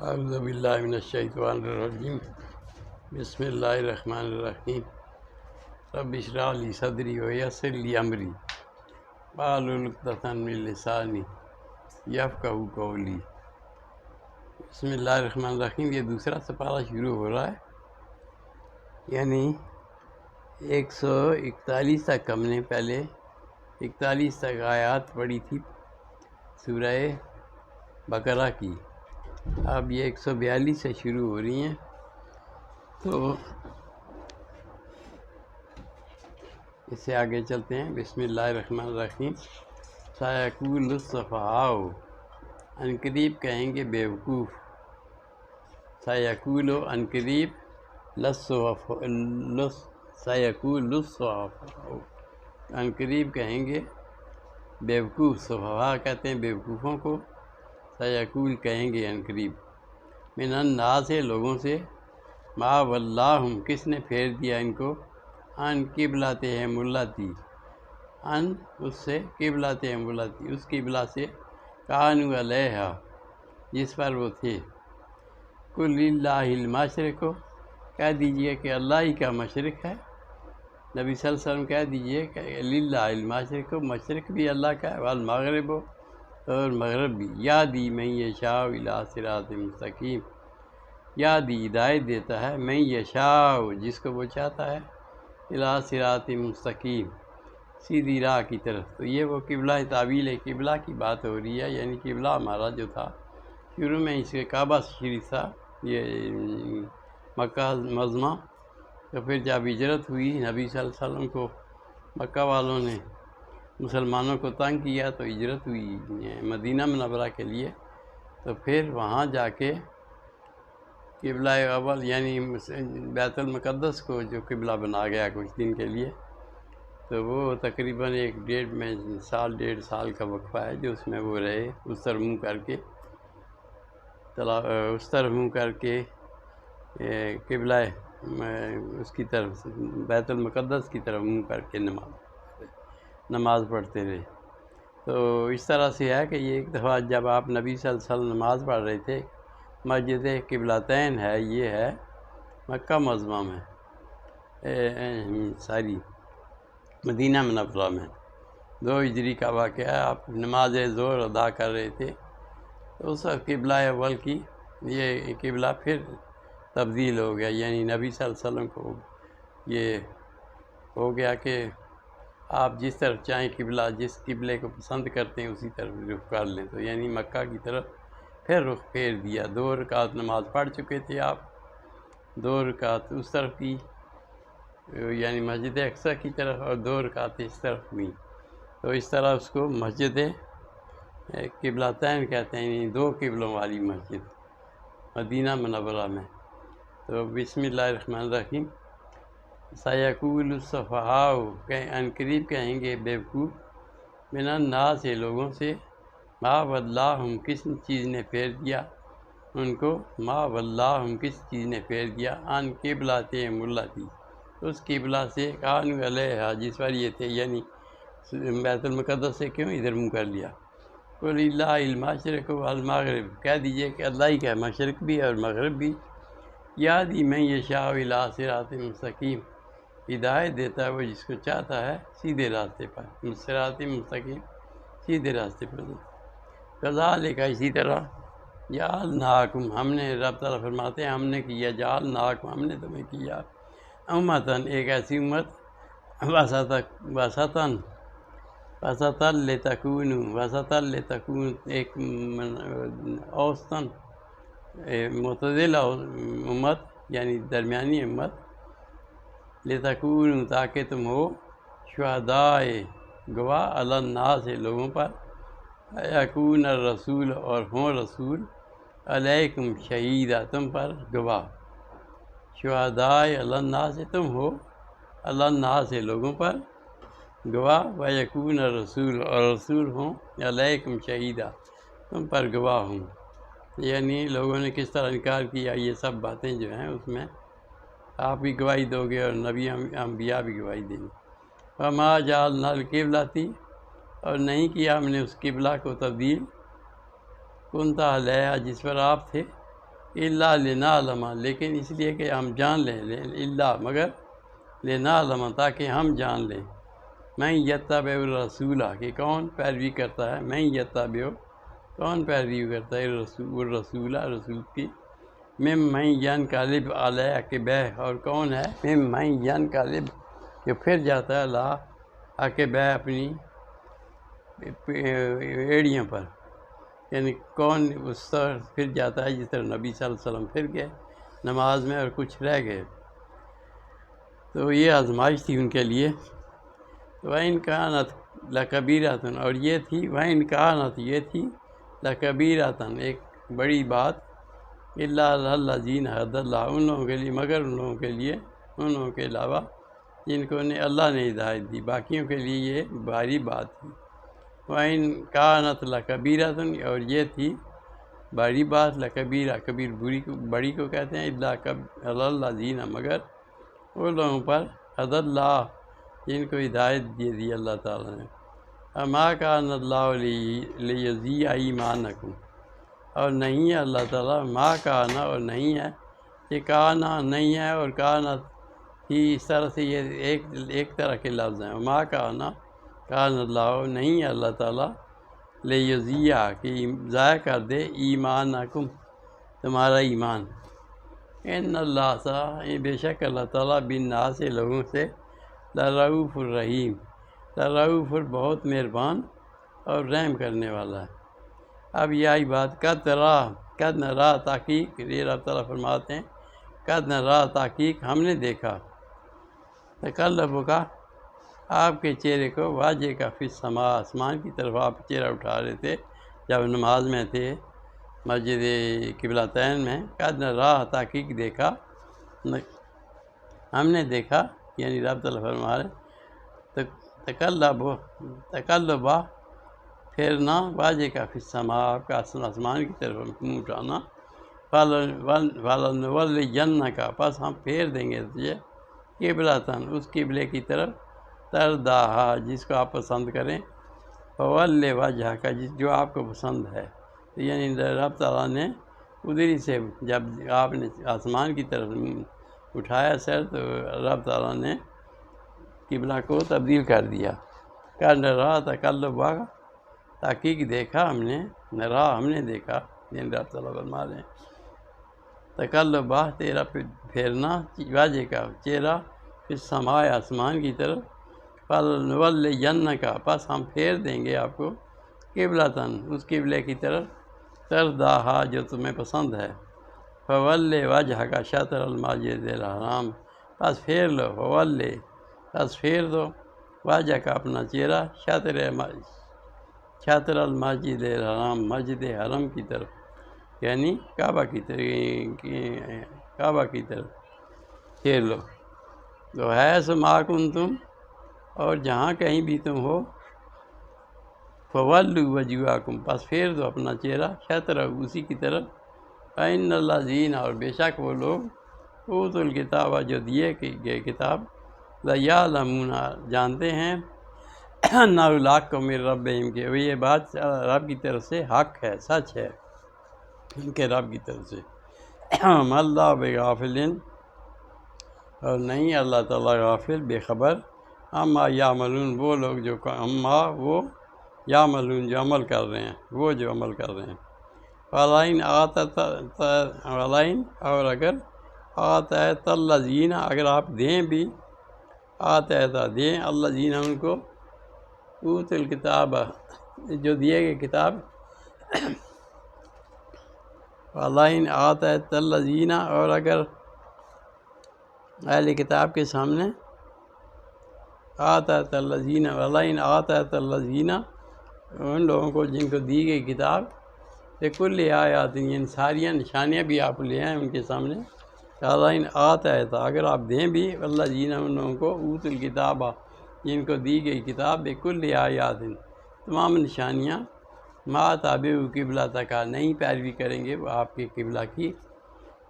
اعوذ باللہ من الشیطان الرجیم بسم اللہ الرحمن الرحیم رب اشرح لی صدری ویسر لی امری واحلل عقدۃ من لسانی یفقہوا قولی۔ بسم اللہ الرحمن الرحیم، یہ دوسرا سپارہ شروع ہو رہا ہے، یعنی 141 تک ہم نے پہلے 41 تک آیات پڑھی تھی سورہ بقرہ کی۔ اب یہ 142 سے شروع ہو رہی ہیں، تو اس سے آگے چلتے ہیں۔ بسم اللہ الرحمن الرحیم۔ سیقول السفہاء، عنقریب کہیں گے بیوقوف۔ سیقول عنقریب، سیقول السفہاء، عنقریب کہیں گے بیوقوف۔ سفہاء کہتے ہیں بیوقوفوں کو، سیقول کہیں گے عنقریب۔ من الناس، لوگوں سے، ما ولاہم، کس نے پھیر دیا ان کو، ان قبلتہم التی، ان اس سے، قبلتہم التی، اس قبلہ سے، کانوا علیہا، جس پر وہ تھے۔ قل للہ المشرق، کہہ دیجئے کہ اللہ ہی کا مشرق ہے۔ نبی صلی اللہ علیہ وسلم کہہ دیجئے کہ للہ المشرق، مشرق بھی اللہ کا ہے، والمغرب، اور مغرب بھی۔ یہدی من یشاء الی صراط مستقیم، یہدی ہدایت دیتا ہے، من یشاء، جس کو وہ چاہتا ہے، الی صراط مستقیم، سیدھی راہ کی طرف۔ تو یہ وہ قبلہ تعویل قبلہ کی بات ہو رہی ہے، یعنی قبلہ ہمارا جو تھا شروع میں اس کے کعبہ شریف تھا، یہ مکہ معظمہ۔ تو پھر جب ہجرت ہوئی، نبی صلی اللہ علیہ وسلم کو مکہ والوں نے مسلمانوں کو تنگ کیا، تو ہجرت ہوئی مدینہ منورہ کے لیے۔ تو پھر وہاں جا کے قبلہ اول یعنی بیت المقدس کو جو قبلہ بنا گیا کچھ دن کے لیے، تو وہ تقریباً 1.5 سال کا وقفہ ہے جو اس میں وہ رہے، اس طرف منہ کر کے قبلہ اس کی طرف، بیت المقدس کی طرف منہ کر کے نماز پڑھتے رہے۔ تو اس طرح سے ہے کہ یہ ایک دفعہ جب آپ نبی صلی اللہ علیہ وسلم نماز پڑھ رہے تھے، مسجد قبلتین ہے، یہ ہے مکہ معظمہ میں، ساری مدینہ منورہ میں، 2 ہجری کا واقعہ ہے۔ آپ نماز ظہر ادا کر رہے تھے، تو اس وقت قبلہ اول کی یہ قبلہ پھر تبدیل ہو گیا، یعنی نبی صلی اللہ علیہ وسلم کو یہ ہو گیا کہ آپ جس طرف چاہیں قبلہ، جس قبلے کو پسند کرتے ہیں اسی طرف رخ کر لیں۔ تو یعنی مکہ کی طرف پھر رخ پھیر دیا۔ 2 رکعت نماز پڑھ چکے تھے آپ، 2 رکعت اس طرف کی یعنی مسجد اقصی کی طرف، اور 2 رکعت اس طرف ہوئی۔ تو اس طرح اس کو مسجد قبلتین کہتے ہیں، یعنی 2 قبلوں والی مسجد مدینہ منورہ میں۔ تو بسم اللہ الرحمن الرحیم۔ سیقول السفہاء، عنقریب کہیں گے بیوقوف، من الناس، لوگوں سے، ما ولاہم، کس چیز نے پھیر دیا ان کو، ما ولاہم، کس چیز نے پھیر دیا، ان قبلتہم التی، اس قبلہ سے، کانوا علیہا، جس پر یہ تھے، یعنی بیت المقدس سے کیوں ادھر منہ کر لیا۔ قل للہ المشرق والمغرب، کہہ دیجئے کہ اللہ ہی کا مشرق بھی اور مغرب بھی۔ یہدی من یشاء الی صراط مستقیم، ہدایت دیتا ہے وہ جس کو چاہتا ہے سیدھے راستے پر، صراط مستقیم، سیدھے راستے پر۔ کذالک، اسی طرح، جعلناکم، ہم نے، رب تعالیٰ فرماتے ہیں ہم نے کیا، جعلناکم، ہم نے تمہیں کیا، امتاً، ایک ایسی امت، وسطاً لتکونوا، ایک اوسطاً معتدل امت، یعنی درمیانی امت، لتکونوا، تاکہ تم ہو، شہدائے، گواہ، علی الناس، لوگوں پر، یکون الرسول، اور ہوں رسول، علیکم شہیدہ، تم پر گواہ، شہدائے علی الناس، تم ہو، علی الناس، لوگوں پر گواہ، ویکون الرسول، اور رسول ہوں، علیکم شہیدہ، تم پر گواہ ہوں۔ یعنی لوگوں نے کس طرح انکار کیا، یہ سب باتیں جو ہیں اس میں آپ بھی گواہی دو گے اور نبی انبیاء بھی گواہی دیں گے۔ وما جعلنا القبلۃ، اور نہیں کیا ہم نے اس قبلہ کو تبدیل، کنت علیہا، جس پر آپ تھے، الا لنعلم، لیکن اس لیے کہ ہم جان لیں، الا مگر لنعلم تاکہ ہم جان لیں، من یتبع الرسول کہ کون پیروی کرتا ہے، من یتبع کون پیروی کرتا ہے الرسول رسول کی، ممن ینقلب علی عقبیہ اور کون ہے ممن ینقلب کہ پھر جاتا ہے علی عقبیہ اپنی ایڑیوں پر، یعنی کون اس طرح پھر جاتا ہے جس طرح نبی صلی اللہ علیہ وسلم پھر گئے نماز میں اور کچھ رہ گئے۔ تو یہ آزمائش تھی ان کے لیے۔ وَإِنْ كَانَتْ لَكَبِيرَةٌ اور یہ تھی وَإِنْ كَانَتْ یہ تھی لَكَبِيرَةٌ ایک بڑی بات، إِلَّا عَلَى الَّذِينَ هَدَى اللَّهُ ان لوگوں کے لیے مگر ان لوگوں کے لیے، ان لوگوں کے علاوہ جن کو نے اللہ نے ہدایت دی، باقیوں کے لیے یہ بھاری بات تھی۔ وَإِنْ كَانَتْ لَكَبِيرَةٌ اور یہ تھی بڑی بات، لَكَبِيرَةٌ کبیر بڑی کو کہتے ہیں، إِلَّا عَلَى الَّذِينَ مگر ان لوگوں پر هَدَى اللَّهُ جن کو ہدایت دے دی اللہ تعالیٰ نے۔ وَمَا كَانَ اللَّهُ لِيُضِيعَ إِيمَانَكُمْ اور نہیں ہے اللہ تعالیٰ، ما کانا اور نہیں ہے، یہ کانا نہیں ہے اور کانت ہی اس طرح سے یہ ایک طرح کے لفظ ہیں۔ ما کانا کان اللہ نہیں ہے اللہ تعالیٰ لیضیع کہ ضائع کر دے ایمانکم تمہارا ایمان، ان اللہ سا بے شک اللہ تعالیٰ بالناس لوگوں سے لرؤوف الرحیم لرؤوف بہت مہربان اور رحم کرنے والا ہے۔ اب یہ آئی بات قد نرا تحقیق، یہ رب تعالیٰ فرماتے ہیں قد نرا تحقیق ہم نے دیکھا، تقلب کا آپ کے چہرے کو واجہ کا فی السماء آسمان کی طرف آپ چہرہ اٹھا رہے تھے جب نماز میں تھے مسجد قبلتین میں، قد نرا تحقیق دیکھا ہم نے دیکھا، یعنی رب تعالیٰ فرما رہے تقلبہ پھرنا واجہ کا فی السماء آپ کا آسمان کی طرف منہ اٹھانا، فَلَنُوَلِّيَنَّكَ پس ہم پھیر دیں گے تجھے قبلتاً اس قبلے کی طرف ترضاہا جس کو آپ پسند کریں، فَوَلِّ وَجْهَكَ جو آپ کو پسند ہے، یعنی رب تعالیٰ نے ادھری سے جب آپ نے آسمان کی طرف اٹھایا سر تو رب تعالیٰ نے قبلہ کو تبدیل کر دیا۔ قد نرا تقلبہ تحقیق دیکھا ہم نے، نرا ہم نے دیکھا، یعنی رب تعالیٰ فرما رہے ہیں تقلبہ تیرا پھیرنا واجہ کا چہرہ پھر سمائے آسمان کی طرف، فَلَنُوَلِّيَنَّكَ پس ہم پھیر دیں گے آپ کو قبلتاً اس قبلے کی طرف ترضاہا جو تمہیں پسند ہے، فَوَلِّ وَجْهَكَ شَطْرَ الْمَسْجِدِ الْحَرَامِ پس پھیر لو فَوَلِّ پس پھیر دو واجہ کا اپنا چہرہ شطر المسجد الحرام مسجد حرم کی طرف، یعنی کعبہ کی طرف پھیر لو۔ تو ہے سما کنتم اور جہاں کہیں بھی تم ہو، فولوا وجوہکم پس پھیر دو اپنا چہرہ شطر اسی کی طرف، فإن الذین اور بے شک وہ لوگ اوتوا الکتاب جو دیے گئے کتاب، لیعلمون جانتے ہیں انہ الحق من ربہم کہ یہ بات رب کی طرف سے حق ہے، سچ ہے ان کے رب کی طرف سے۔ ما اللہ بغافل اور نہیں اللہ تعالیٰ غافل بے خبر، اما یعملون وہ لوگ جو اما وہ یعملون جو عمل کر رہے ہیں، وہ جو عمل کر رہے ہیں۔ ولئن اور اگر آتیت الذین اگر آپ دیں بھی، آتیت دیں الذین ان کو اوت الکتاب جو دیے گئے کتاب، ولئن آتیت الذین اور اگر اہل کتاب کے سامنے آتیت الذین ولئن آتیت الذین ان لوگوں کو جن کو دی گئی کتاب، بکل آیات ان ساریاں نشانیاں بھی آپ لے آئیں ان کے سامنے، ولئن آتیت اگر آپ دیں بھی الذین ان لوگوں کو اوت الکتاب جن کو دی گئی کتاب، بکل آیات تمام نشانیاں، ما تابعوا قبلتک نہیں پیروی کریں گے وہ آپ کے قبلہ کی،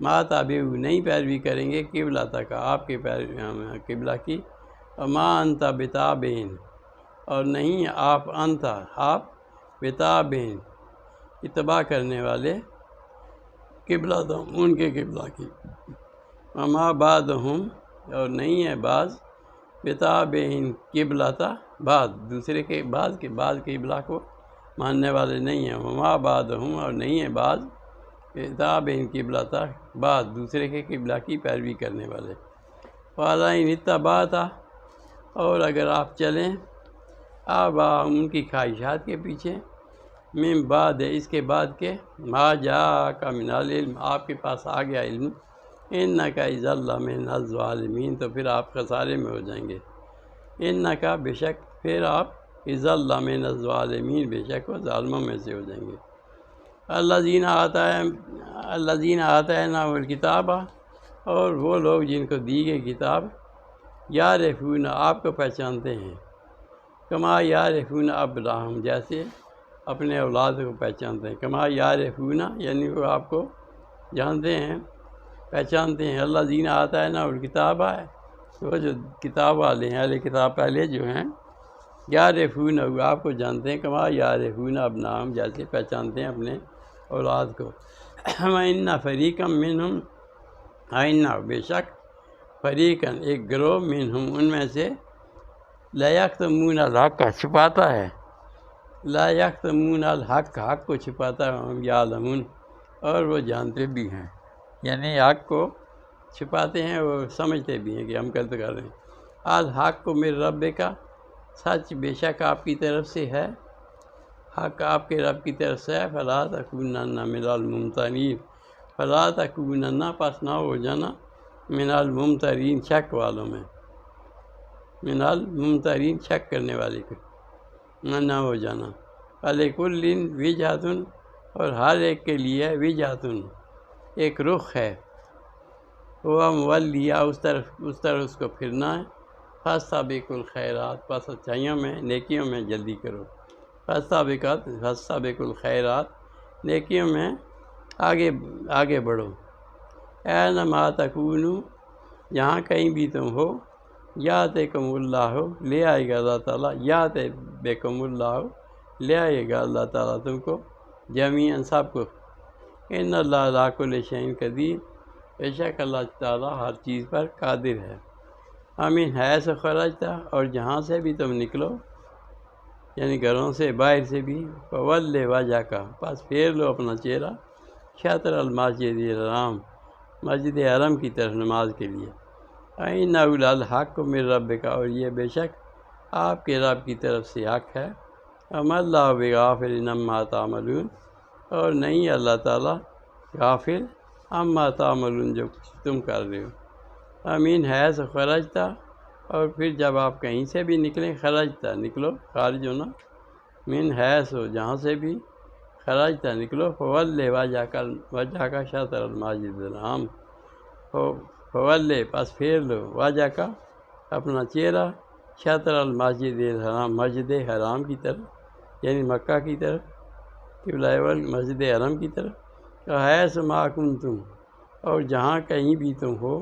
ما تابعوا نہیں پیروی کریں گے قبلتک آپ کے قبلہ کی، وما انت بتابع اور نہیں آپ بتابع اتباع کرنے والے قبلتہم ان کے قبلہ کی، وما بعضہم اور نہیں ہے بعض بتابعین قبلۃ بعض دوسرے کے بعض قبلہ کو ماننے والے نہیں ہیں، وما بعضہم اور نہیں ہے بعض بتابعین قبلۃ بعض دوسرے کے قبلہ کی پیروی کرنے والے، وَلَئِنِ اتَّبَعْتَ اور اگر آپ چلیں آباءہم ان کی خواہشات کے پیچھے، من بعد اس کے بعد کے ما جاءک من العلم آپ کے پاس آ گیا علم، انک اذا لمن الظالمین تو پھر آپ خسارے میں ہو جائیں گے، انک بے شک پھر آپ اذا لمن الظالمین بے شک وہ ظالموں میں سے ہو جائیں گے، الذین آتیناہم الکتاب اور وہ لوگ جن کو دی گئی کتاب، یعرفون آپ کو پہچانتے ہیں، کما یعرفون ابناءہم جیسے اپنے اولاد کو پہچانتے ہیں، کما یعرفون یعنی وہ آپ کو جانتے ہیں پہچانتے ہیں، الذین آتیناہم الکتاب وہ جو کتاب والے ہیں، اہل کتاب پہلے جو ہیں، یعرفون وہ آپ کو جانتے ہیں، کما یعرفون ابناءہم جیسے پہچانتے ہیں اپنے اولاد کو، وَإِنَّ فَرِيقًا مِّنْهُمْ وَإِنَّ بے شک فریقاً ایک گروہ منہم ان میں سے لَيَكْتُمُونَ الْحَقَّ چھپاتا ہے، لَيَكْتُمُونَ الْحَقَّ حق کو چھپاتا ہے، ہم یعلمون اور وہ جانتے بھی ہیں، یعنی حق کو چھپاتے ہیں وہ سمجھتے بھی ہیں کہ ہم غلط کر رہے ہیں، الحق من ربک سچ بے شک آپ کی طرف سے ہے، حق آپ کے رب کی طرف سے ہے، فلا تکونن من الممترین فلا تکونن پس نہ ہو جانا من الممترین شک والوں میں، من الممترین شک کرنے والے کو نہ ہو جانا، فلکل وجہۃ اور ہر ایک کے لیے وجہۃ ایک رخ ہے، وہ مولیہ اس طرف اس کو پھرنا ہے، فاستبقوا الخیرات پس اچھائیوں میں نیکیوں میں جلدی کرو، فاستبقوا الخیرات نیکیوں میں آگے بڑھو، اینما تکونوا جہاں کہیں بھی تم ہو، یاتکم اللہ لے آئے گا اللہ تعالیٰ، یات بکم اللہ لے آئے گا اللہ تعالیٰ تم کو جمیعاً سب کو، ان اللہ علی کل شیء قدیر بے شک اللہ تعالیٰ ہر چیز پر قادر ہے، امین حیث خرجت اور جہاں سے بھی تم نکلو یعنی گھروں سے باہر سے بھی، فول وجہک پس پھیر لو اپنا چہرہ، شطر المسجد الحرام مسجد حرم کی طرف نماز کے لیے، وَإِنَّهُ لَلْحَقُّ مِن رَّبِّكَ اور یہ بے شک آپ کے رب کی طرف سے حق ہے، وَمَا اللَّهُ بِغَافِلٍ عَمَّا تَعْمَلُونَ اور نہیں اللہ تعالیٰ غافل عَمَّا تَعْمَلُونَ جو کچھ تم کر رہے ہو، امین حیث خرجت اور پھر جب آپ کہیں سے بھی نکلیں، خرجت نکلو خارج ہونا، من حیث ہو جہاں سے بھی، خرجت نکلو، فول وجہک شطر المسجد الحرام فول پس پھیر لو واجہ کا اپنا چہرہ، شطر المسجد الحرام مسجد حرام کی طرف یعنی مکہ کی طرف، قبلہ اول مسجد حرم کی طرف، حیث ما کنتم اور جہاں کہیں بھی تم ہو،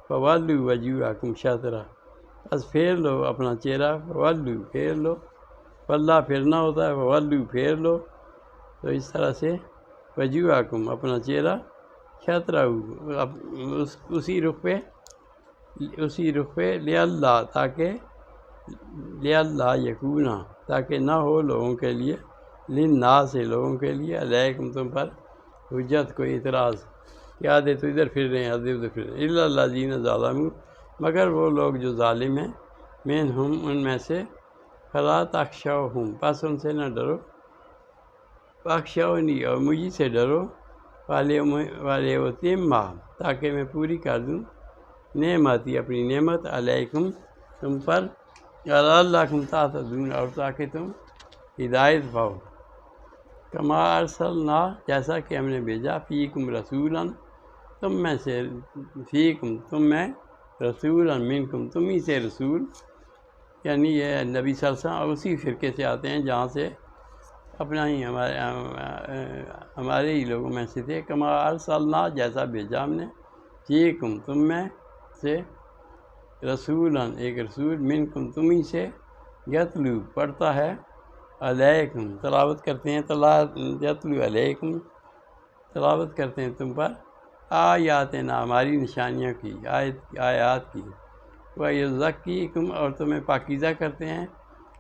فولوا وجوہکم شطرہ بس پھیر لو اپنا چہرہ، فولوا پھیر لو، واللہ پھرنا ہوتا ہے، فولوا پھیر لو، تو اس طرح سے وجوہکم اپنا چہرہ، شطرہ اسی رخ پہ لِأَلَّا یکونا تاکہ نہ ہو لوگوں کے لیے، للناس لوگوں کے لیے، علیکم تم پر حجت کوئی اعتراض کہ آدھے تو ادھر پھر رہے ہیں آدھے ادھر پھر رہے ہیں، الا الذین ظلموا مگر وہ لوگ جو ظالم ہیں، منہم ان میں سے، فلا تخشوہم پس ان سے نہ ڈرو، واخشونی اور مجھے سے ڈرو، وَلِأُتِمَّ تاکہ میں پوری کر دوں نعمتی اپنی نعمت علیکم تم پر، لعلکم تہتدون اور تاکہ تم ہدایت پاؤ، کما ارسلنا جیسا کہ ہم نے بھیجا، فیکم رسولا تم میں سے، فیکم تم میں، رسولا منکم تم ہی سے رسول، یعنی یہ نبی صلی اللہ علیہ وسلم اسی فرقے سے آتے ہیں جہاں سے اپنا ہی ہمارے ہی لوگوں میں سے تھے، کما ارسلنا جیسا بھیجا ہم نے، فیکم تم میں سے، رسولا ایک رسول، منکم تم ہی سے، یتلو پڑھتا ہے، علیکم تلاوت کرتے ہیں، یتلو علیکم تلاوت کرتے ہیں تم پر آیاتنا ہماری نشانیوں کی، آیات کی، وَيُزَكِّيكُمْ اور تمہیں پاکیزہ کرتے ہیں،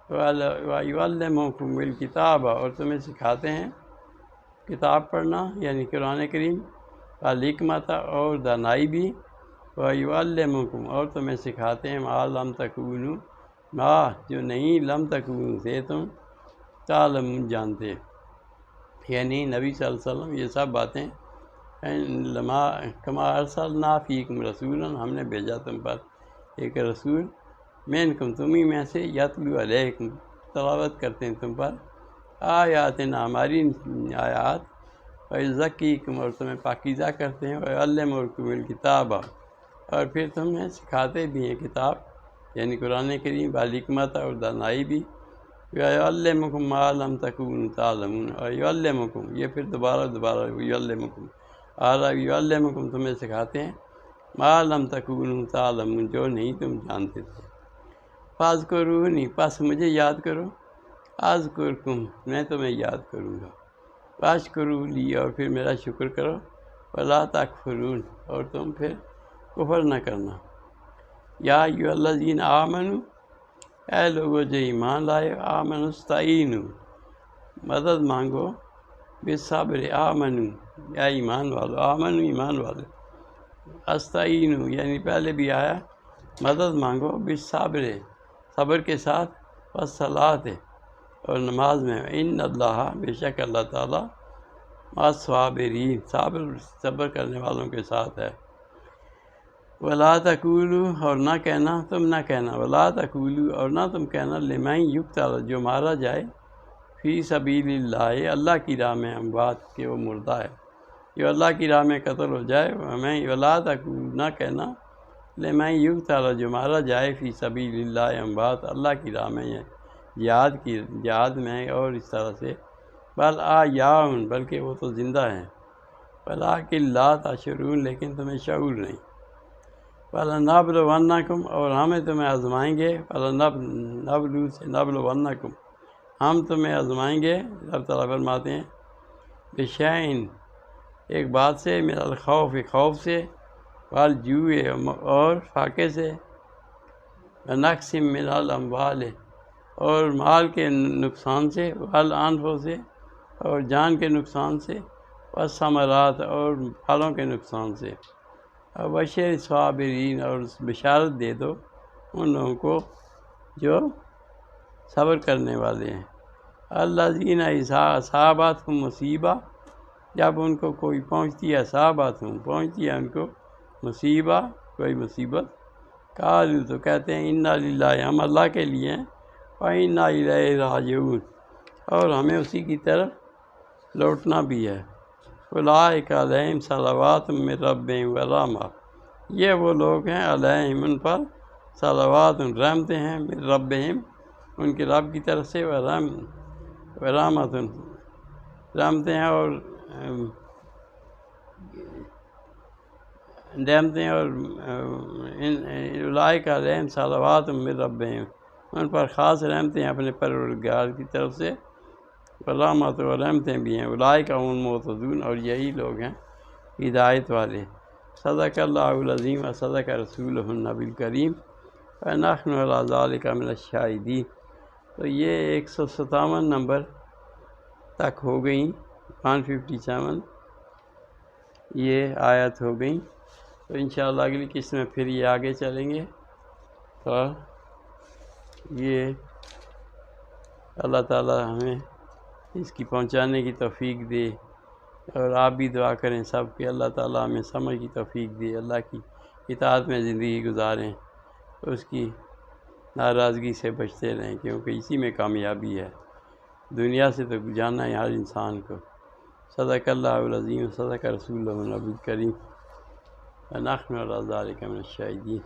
وَيُعَلِّمُكُمُ الْكِتَابَ اور تمہیں سکھاتے ہیں کتاب پڑھنا یعنی قرآن کریم، والحکمت اور دانائی بھی، وَيُعَلِّمُكُمْ اور تمہیں سکھاتے ہیں ما لم تکونوا ما جو نہیں لم تکونوا سے تم تعلمون جانتے، یعنی نبی صلی اللہ علیہ وسلم یہ سب باتیں کما ارسلنا فیکم رسولا ہم نے بھیجا تم پر ایک رسول، منکم تمہیں میں سے، یتلو علیکم تلاوت کرتے ہیں تم پر آیاتنا ہماری آیات، وَيُزَكِّيكُمْ اور تمہیں پاکیزہ کرتے ہیں، وَيُعَلِّمُكُمُ الْكِتَابَ اور پھر تمہیں سکھاتے بھی ہیں کتاب یعنی قرآن کریم، والحکمت اور دانائی بھی، وَيُعَلِّمُكُم مَّا لَمْ تَكُونُوا تَعْلَمُونَ اور يُعَلِّمُكُم یہ پھر دوبارہ يُعَلِّمُكُم اور يُعَلِّمُكُم تمہیں سکھاتے ہیں مَا لَمْ تَكُونُوا تَعْلَمُونَ جو نہیں تم جانتے تھے، فَاذْكُرُونِی پس مجھے یاد کرو، اذکرکم میں تمہیں یاد کروں گا، واشکروا لی اور پھر میرا شکر کرو، ولا تکفرون اور تم پھر کفر نہ کرنا، یا ایھا الذین آمنوا اے لوگو جو ایمان لائے، آمنوا استعینوا مدد مانگو، بالصبر آمنوا یا ایمان والو، آمنوا ایمان والو، استعینوا یعنی پہلے بھی آیا مدد مانگو، بالصبر صبر کے ساتھ، والصلاۃ اور نماز میں، ان اللہ بے شک اللہ تعالیٰ مع الصابرین صبر کرنے والوں کے ساتھ ہے، ولا تقولوا اور نہ کہنا تم نہ کہنا، ولا تقولوا اور نہ تم کہنا، لمن یقتل جو مارا جائے، فی سبیل اللہ اللہ کی راہ میں، اموات کہ وہ مردہ ہے، جو اللہ کی راہ میں قتل ہو جائے، ولا تقولوا نہ کہنا، لمن یقتل جو مارا جائے، فی سبیل اللہ اموات اللہ کی راہ میں جہاد میں، اور اس طرح سے، بل احیاء بلکہ وہ تو زندہ ہیں، ولکن لا تشعرون لیکن تمہیں شعور نہیں، فَلَنَبْلُوَنَّکُمْ اور ہمیں تمہیں آزمائیں گے، فَلَنَبْلُو سے نَبْلُوَنَّکُمْ ہم تمہیں آزمائیں گے، اللہ تعالیٰ فرماتے ہیں، بِشَیْءٍ ایک بات سے، من الخوف خوف سے، والجوع اور فاقے سے، ونقص من الاموال اور مال کے نقصان سے، والانفس سے اور جان کے نقصان سے، والثمرات اور پھلوں کے نقصان سے، وبشر الصابرین اور بشارت دے دو ان لوگوں کو جو صبر کرنے والے ہیں، الذین اذا اصابتہم مصیبہ جب ان کو کوئی پہنچتی ہے، اصابتہم پہنچتی ہے ان کو مصیبہ کوئی مصیبت، قالوا تو کہتے ہیں انا للہ ہم اللہ کے لیے ہیں، وانا الیہ راجعون اور ہمیں اسی کی طرف لوٹنا بھی ہے، اولئک علیہم صلوات من ربہم ورحمہ یہ وہ لوگ ہیں، علیہم ان پر، صلوات رحمتیں ہیں، من ربہم ان کے رب کی طرف سے، ورحمۃ رحمتیں ہیں اور اولئک علیہم صلوات من ربہم ان پر خاص رحمتیں ہیں اپنے پروردگار کی طرف سے، ورحمۃ و رحمتیں بھی ہیں، اولئک هم المہتدون اور یہی لوگ ہیں ہدایت والے، صدق اللہ العظیم و صدق رسولہ النبی الکریم ونحن علی ذلک من الشاہدین۔ تو یہ 157 نمبر تک ہو گئیں، 157 یہ آیت ہو گئیں، تو انشاءاللہ اگلی قسط میں پھر یہ آگے چلیں گے، اور یہ اللہ تعالیٰ ہمیں اس کی پہنچانے کی توفیق دے، اور آپ بھی دعا کریں سب کہ اللہ تعالیٰ ہمیں سمجھ کی توفیق دے، اللہ کی اطاعت میں زندگی گزاریں، اس کی ناراضگی سے بچتے رہیں، کیونکہ اسی میں کامیابی ہے، دنیا سے تو جانا ہے ہر انسان کو۔ صدق اللہ العظیم، صدق رسول اللہ النبی الکریم، ونحن علی ذلک من الشاہدین۔